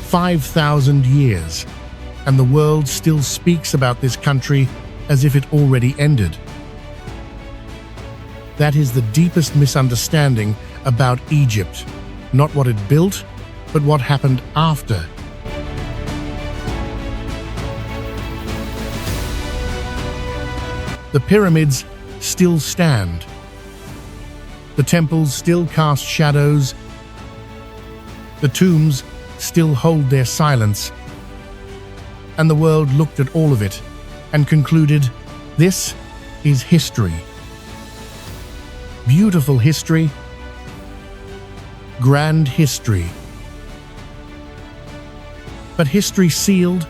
5,000 years, and the world still speaks about this country as if it already ended. That is the deepest misunderstanding about Egypt, not what it built, but what happened after. The pyramids still stand. The temples still cast shadows. The tombs still hold their silence. And the world looked at all of it and concluded, this is history. Beautiful history. Grand history. But history sealed,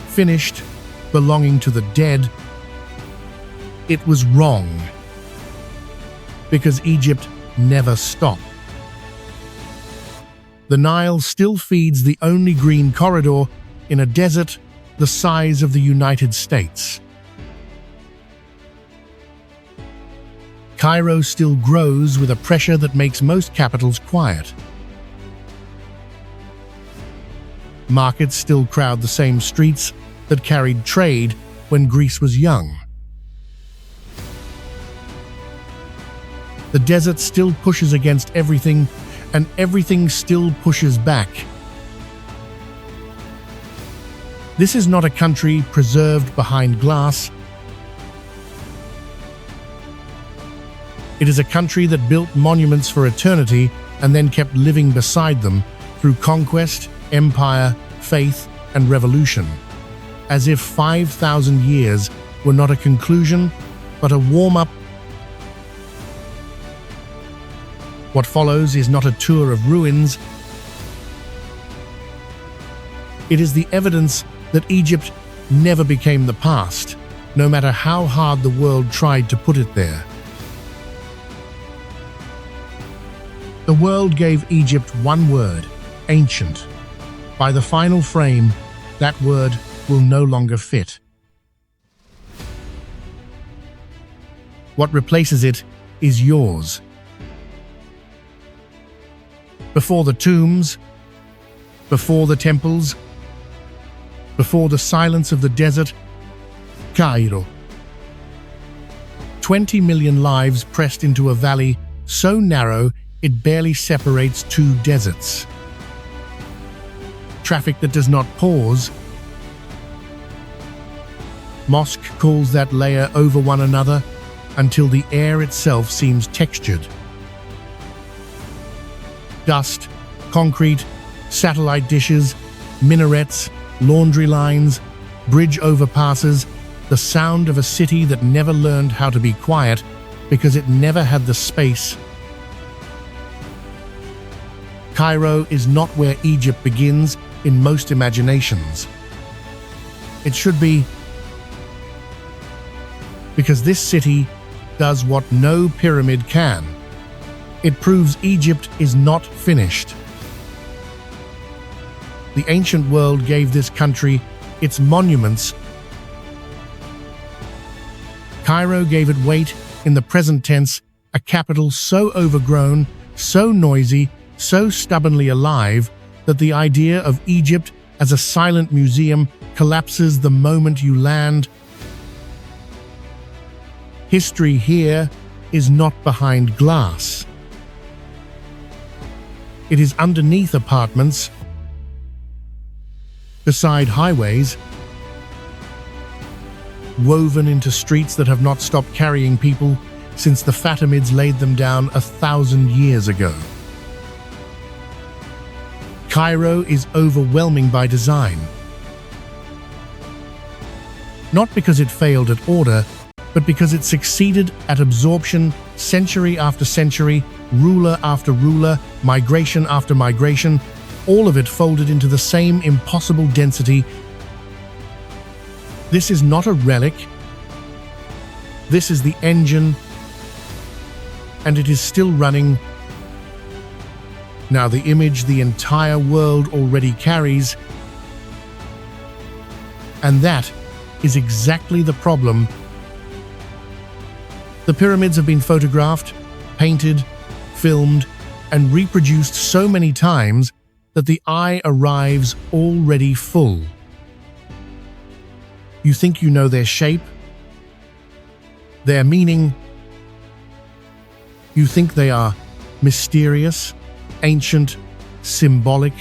finished, belonging to the dead, it was wrong. Because Egypt never stopped. The Nile still feeds the only green corridor in a desert the size of the United States. Cairo still grows with a pressure that makes most capitals quiet. Markets still crowd the same streets that carried trade when Greece was young. The desert still pushes against everything, and everything still pushes back. This is not a country preserved behind glass. It is a country that built monuments for eternity and then kept living beside them through conquest, empire, faith, and revolution, as if 5,000 years were not a conclusion, but a warm-up. What follows is not a tour of ruins. It is the evidence that Egypt never became the past, no matter how hard the world tried to put it there. The world gave Egypt one word, ancient. By the final frame, that word will no longer fit. What replaces it is yours. Before the tombs, before the temples, before the silence of the desert, Cairo. 20 million lives pressed into a valley so narrow it barely separates two deserts. Traffic that does not pause. Mosque calls that layer over one another until the air itself seems textured. Dust, concrete, satellite dishes, minarets, laundry lines, bridge overpasses, the sound of a city that never learned how to be quiet because it never had the space. Cairo is not where Egypt begins in most imaginations. It should be, because this city does what no pyramid can. It proves Egypt is not finished. The ancient world gave this country its monuments. Cairo gave it weight in the present tense, a capital so overgrown, so noisy, so stubbornly alive that the idea of Egypt as a silent museum collapses the moment you land. History here is not behind glass. It is underneath apartments, beside highways, woven into streets that have not stopped carrying people since the Fatimids laid them down 1,000 years ago. Cairo is overwhelming by design. Not because it failed at order, but because it succeeded at absorption century after century, ruler after ruler, migration after migration, all of it folded into the same impossible density. This is not a relic. This is the engine, and it is still running. Now the image the entire world already carries, and that is exactly the problem. The pyramids have been photographed, painted, filmed, and reproduced so many times that the eye arrives already full. You think you know their shape, their meaning. You think they are mysterious, ancient, symbolic.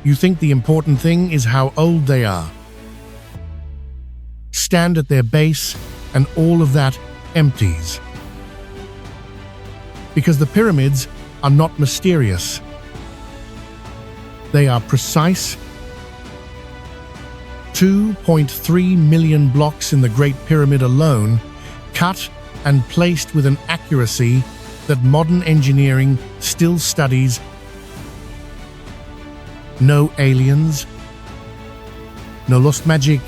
You think the important thing is how old they are. Stand at their base, and all of that empties. Because the pyramids are not mysterious. They are precise. 2.3 million blocks in the Great Pyramid alone, cut and placed with an accuracy that modern engineering still studies. No aliens, no lost magic,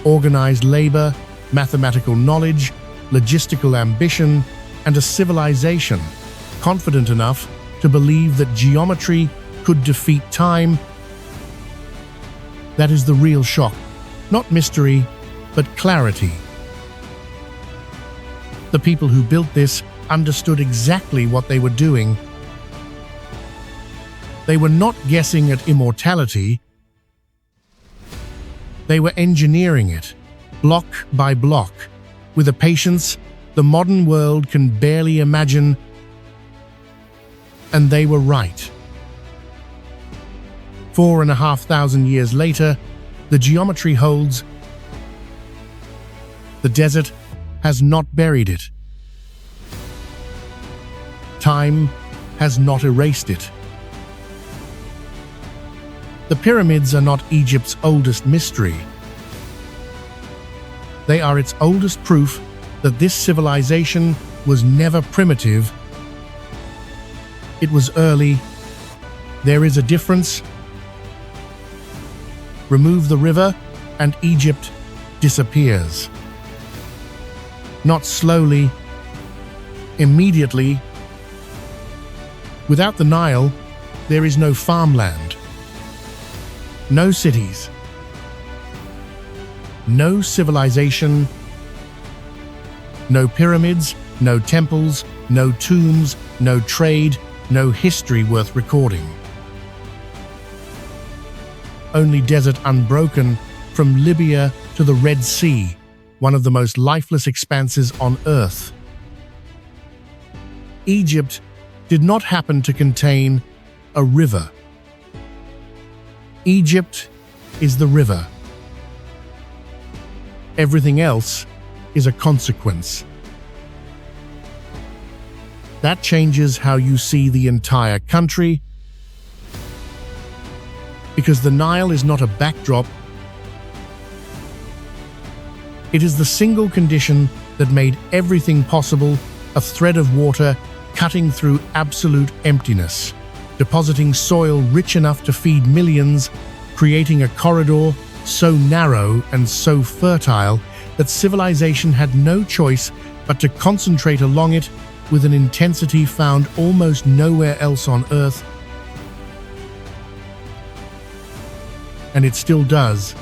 organized labor, mathematical knowledge, logistical ambition, and a civilization confident enough to believe that geometry could defeat time. That is the real shock. Not mystery, but clarity. The people who built this understood exactly what they were doing. They were not guessing at immortality. They were engineering it, block by block, with a patience the modern world can barely imagine. And they were right. 4,500 years later, the geometry holds. The desert has not buried it. Time has not erased it. The pyramids are not Egypt's oldest mystery. They are its oldest proof that this civilization was never primitive. It was early. There is a difference. Remove the river, and Egypt disappears. Not slowly, immediately. Without the Nile, there is no farmland, no cities, no civilization, no pyramids, no temples, no tombs, no trade, no history worth recording. Only desert unbroken from Libya to the Red Sea, one of the most lifeless expanses on Earth. Egypt did not happen to contain a river. Egypt is the river. Everything else is a consequence. That changes how you see the entire country, because the Nile is not a backdrop. It is the single condition that made everything possible, a thread of water cutting through absolute emptiness, depositing soil rich enough to feed millions, creating a corridor so narrow and so fertile that civilization had no choice but to concentrate along it with an intensity found almost nowhere else on Earth. And it still does.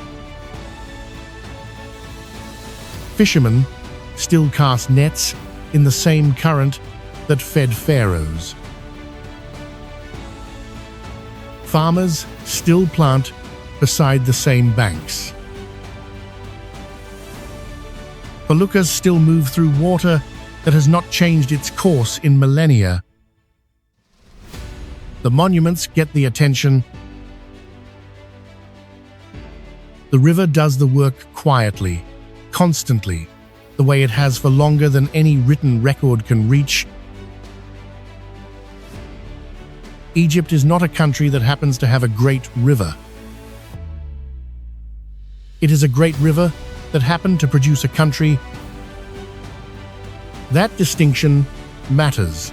Fishermen still cast nets in the same current that fed pharaohs. Farmers still plant beside the same banks. Feluccas still move through water that has not changed its course in millennia. The monuments get the attention. The river does the work quietly, constantly, the way it has for longer than any written record can reach. Egypt is not a country that happens to have a great river. It is a great river that happened to produce a country. That distinction matters.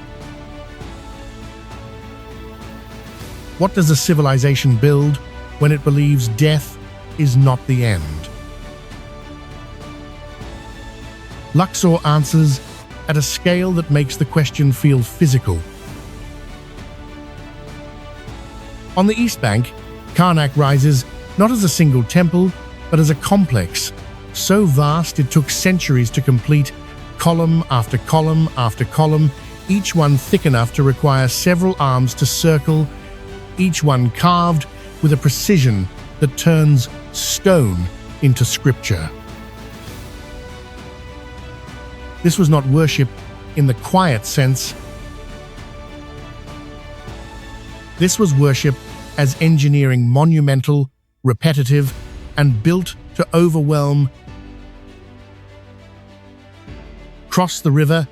What does a civilization build when it believes death is not the end? Luxor answers at a scale that makes the question feel physical. On the East Bank, Karnak rises not as a single temple, but as a complex, so vast it took centuries to complete, column after column after column, each one thick enough to require several arms to circle, each one carved with a precision that turns stone into scripture. This was not worship in the quiet sense. This was worship as engineering monumental, repetitive, and built to overwhelm. Cross the river,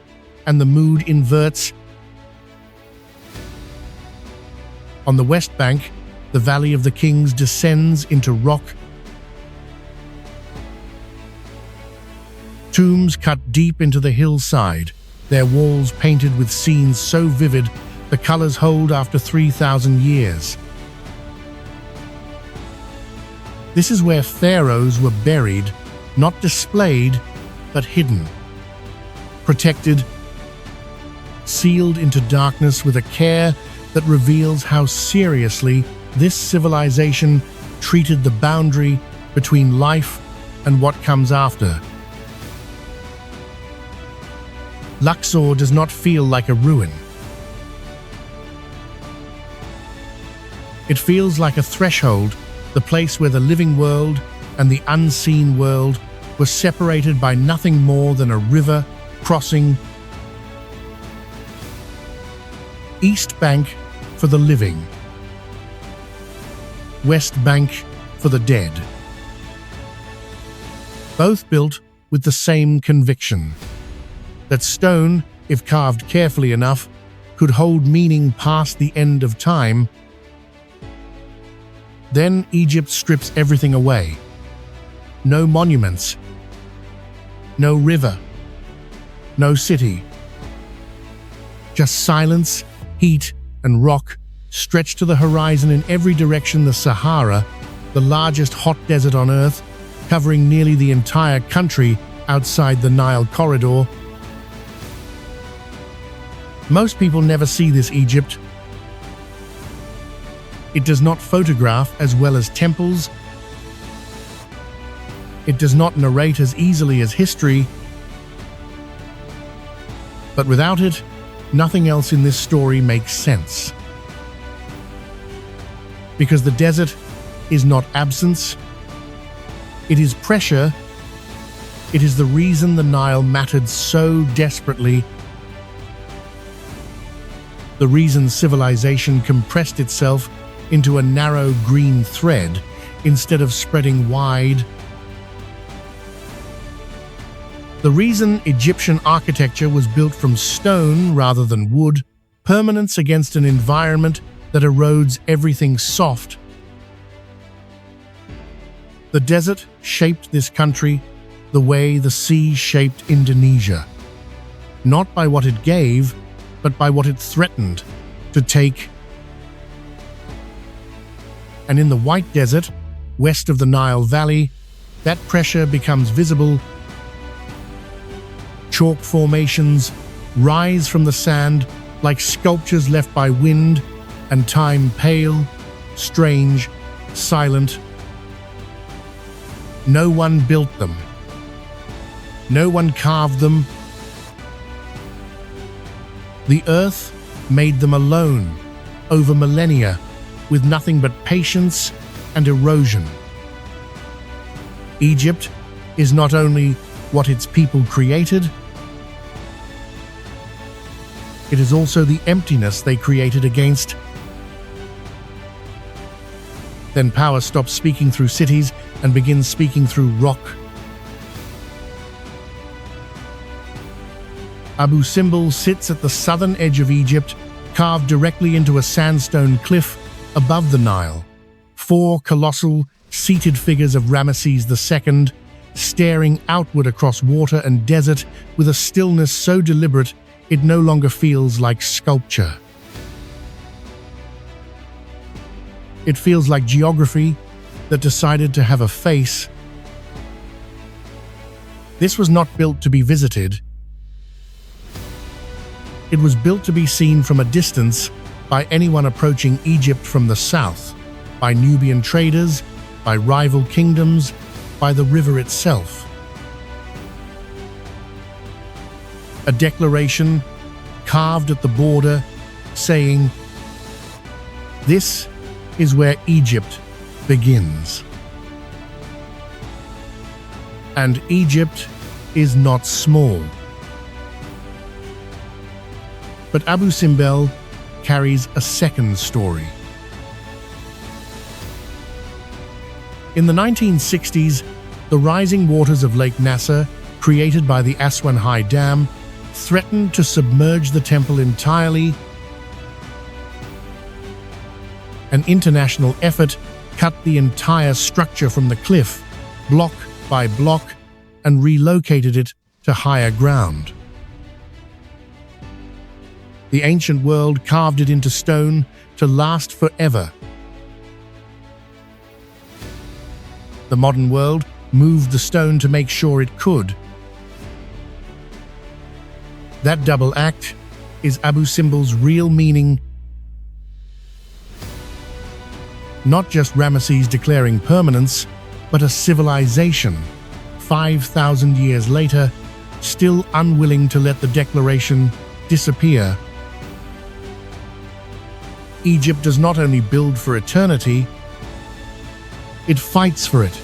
and the mood inverts. On the west bank, the Valley of the Kings descends into rock. Tombs cut deep into the hillside, their walls painted with scenes so vivid the colors hold after 3,000 years. This is where pharaohs were buried, not displayed, but hidden, protected, sealed into darkness with a care that reveals how seriously this civilization treated the boundary between life and what comes after. Luxor does not feel like a ruin. It feels like a threshold, the place where the living world and the unseen world were separated by nothing more than a river crossing. East Bank for the living, West Bank for the dead. Both built with the same conviction, that stone, if carved carefully enough, could hold meaning past the end of time. Then Egypt strips everything away. No monuments, no river, no city. Just silence, heat, and rock stretch to the horizon in every direction. The Sahara, the largest hot desert on Earth, covering nearly the entire country outside the Nile corridor. Most people never see this Egypt. It does not photograph as well as temples. It does not narrate as easily as history. But without it, nothing else in this story makes sense. Because the desert is not absence. It is pressure. It is the reason the Nile mattered so desperately. The reason civilization compressed itself into a narrow green thread instead of spreading wide. The reason Egyptian architecture was built from stone rather than wood, permanence against an environment that erodes everything soft. The desert shaped this country the way the sea shaped Indonesia, not by what it gave, but by what it threatened to take. And in the White Desert, west of the Nile Valley, that pressure becomes visible. Chalk formations rise from the sand like sculptures left by wind and time, pale, strange, silent. No one built them. No one carved them. The earth made them alone, over millennia, with nothing but patience and erosion. Egypt is not only what its people created, it is also the emptiness they created against. Then power stops speaking through cities and begins speaking through rock. Abu Simbel sits at the southern edge of Egypt, carved directly into a sandstone cliff above the Nile. 4 colossal, seated figures of Ramesses II, staring outward across water and desert with a stillness so deliberate it no longer feels like sculpture. It feels like geography that decided to have a face. This was not built to be visited. It was built to be seen from a distance by anyone approaching Egypt from the south, by Nubian traders, by rival kingdoms, by the river itself. A declaration carved at the border, saying, "This is where Egypt begins." And Egypt is not small. But Abu Simbel carries a second story. In the 1960s, the rising waters of Lake Nasser, created by the Aswan High Dam, threatened to submerge the temple entirely. An international effort cut the entire structure from the cliff, block by block, and relocated it to higher ground. The ancient world carved it into stone to last forever. The modern world moved the stone to make sure it could. That double act is Abu Simbel's real meaning. Not just Ramesses declaring permanence, but a civilization, 5,000 years later, still unwilling to let the declaration disappear. Egypt does not only build for eternity, it fights for it.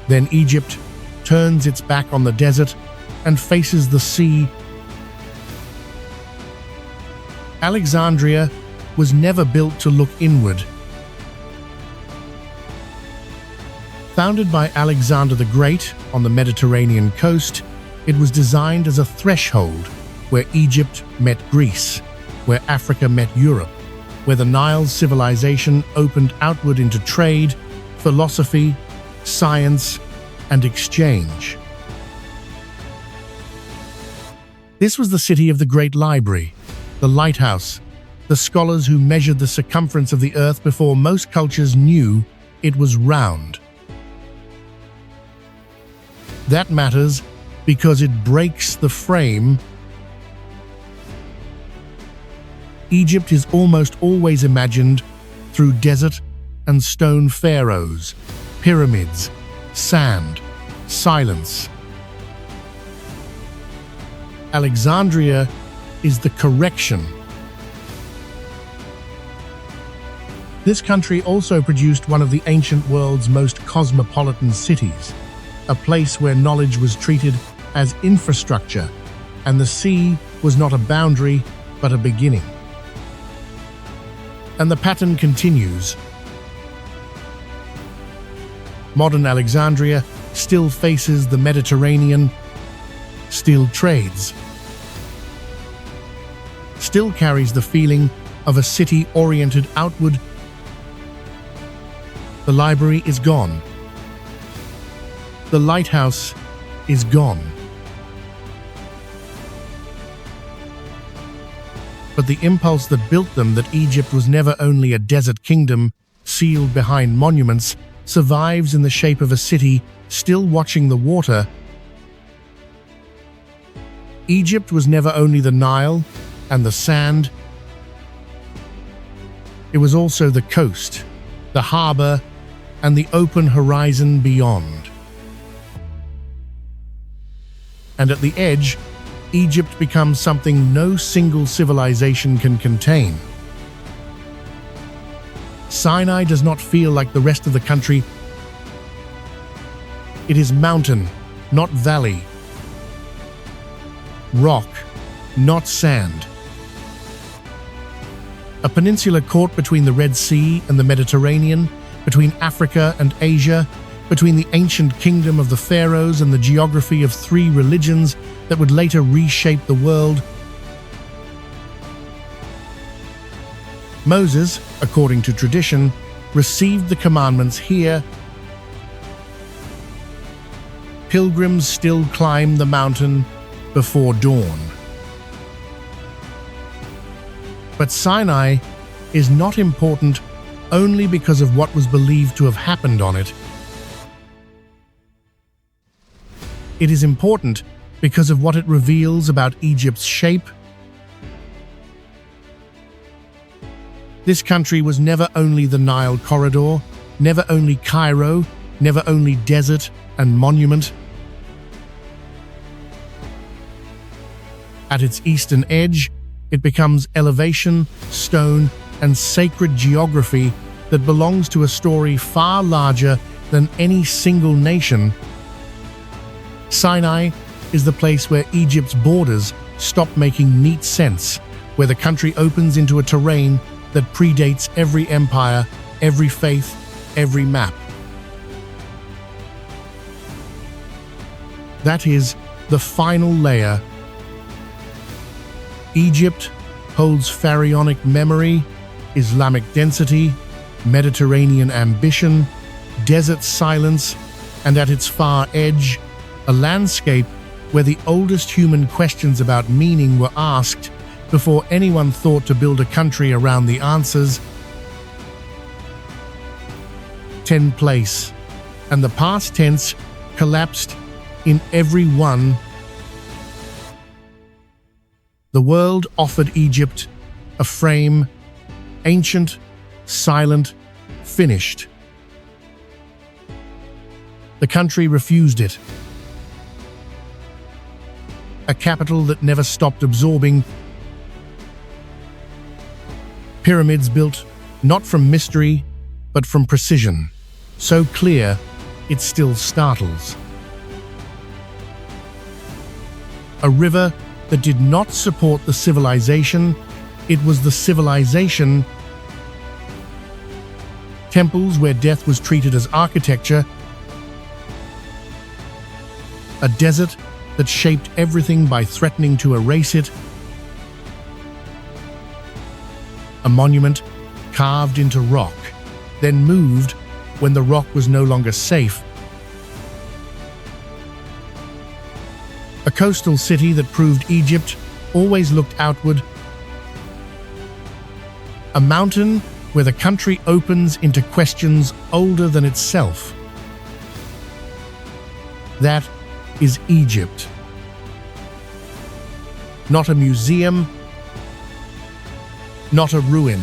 Then Egypt turns its back on the desert and faces the sea. Alexandria was never built to look inward. Founded by Alexander the Great on the Mediterranean coast, it was designed as a threshold where Egypt met Greece, where Africa met Europe, where the Nile civilization opened outward into trade, philosophy, science, and exchange. This was the city of the Great Library, the lighthouse, the scholars who measured the circumference of the earth before most cultures knew it was round. That matters because it breaks the frame. Egypt is almost always imagined through desert and stone pharaohs, pyramids, sand, silence. Alexandria is the correction. This country also produced one of the ancient world's most cosmopolitan cities, a place where knowledge was treated as infrastructure, and the sea was not a boundary, but a beginning. And the pattern continues. Modern Alexandria still faces the Mediterranean, still trades, still carries the feeling of a city oriented outward. The library is gone. The lighthouse is gone. But the impulse that built them, that Egypt was never only a desert kingdom sealed behind monuments, survives in the shape of a city still watching the water. Egypt was never only the Nile and the sand. It was also the coast, the harbor, and the open horizon beyond. And at the edge, Egypt becomes something no single civilization can contain. Sinai does not feel like the rest of the country. It is mountain, not valley. Rock, not sand. A peninsula caught between the Red Sea and the Mediterranean, between Africa and Asia, between the ancient kingdom of the pharaohs and the geography of three religions that would later reshape the world. Moses, according to tradition, received the commandments here. Pilgrims still climb the mountain before dawn. But Sinai is not important only because of what was believed to have happened on it. It is important because of what it reveals about Egypt's shape. This country was never only the Nile corridor, never only Cairo, never only desert and monument. At its eastern edge, it becomes elevation, stone, and sacred geography that belongs to a story far larger than any single nation. Sinai is the place where Egypt's borders stop making neat sense, where the country opens into a terrain that predates every empire, every faith, every map. That is the final layer. Egypt holds pharaonic memory, Islamic density, Mediterranean ambition, desert silence, and at its far edge, a landscape where the oldest human questions about meaning were asked before anyone thought to build a country around the answers. 10 place, and the past tense collapsed in every one. The world offered Egypt a frame, ancient, silent, finished. The country refused it. A capital that never stopped absorbing. Pyramids built not from mystery, but from precision. So clear, it still startles. A river that did not support the civilization, it was the civilization. Temples where death was treated as architecture. A desert that shaped everything by threatening to erase it. A monument carved into rock, then moved when the rock was no longer safe. A coastal city that proved Egypt always looked outward. A mountain where the country opens into questions older than itself. That is Egypt. Not a museum, not a ruin.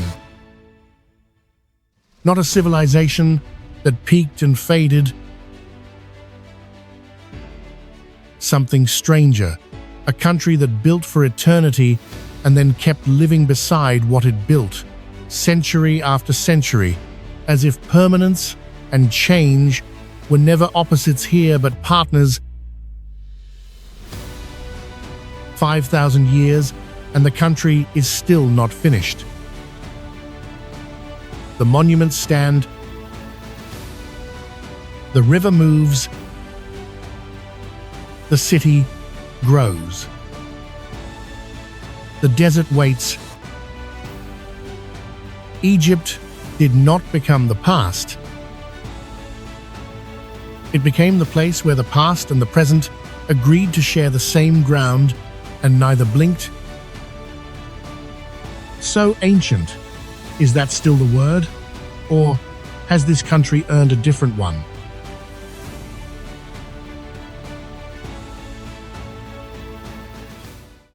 Not a civilization that peaked and faded. Something stranger, a country that built for eternity and then kept living beside what it built, century after century, as if permanence and change were never opposites here but partners. 5,000 years and the country is still not finished. The monuments stand. The river moves. The city grows. The desert waits. Egypt did not become the past. It became the place where the past and the present agreed to share the same ground and neither blinked. So ancient. Is that still the word? Or has this country earned a different one?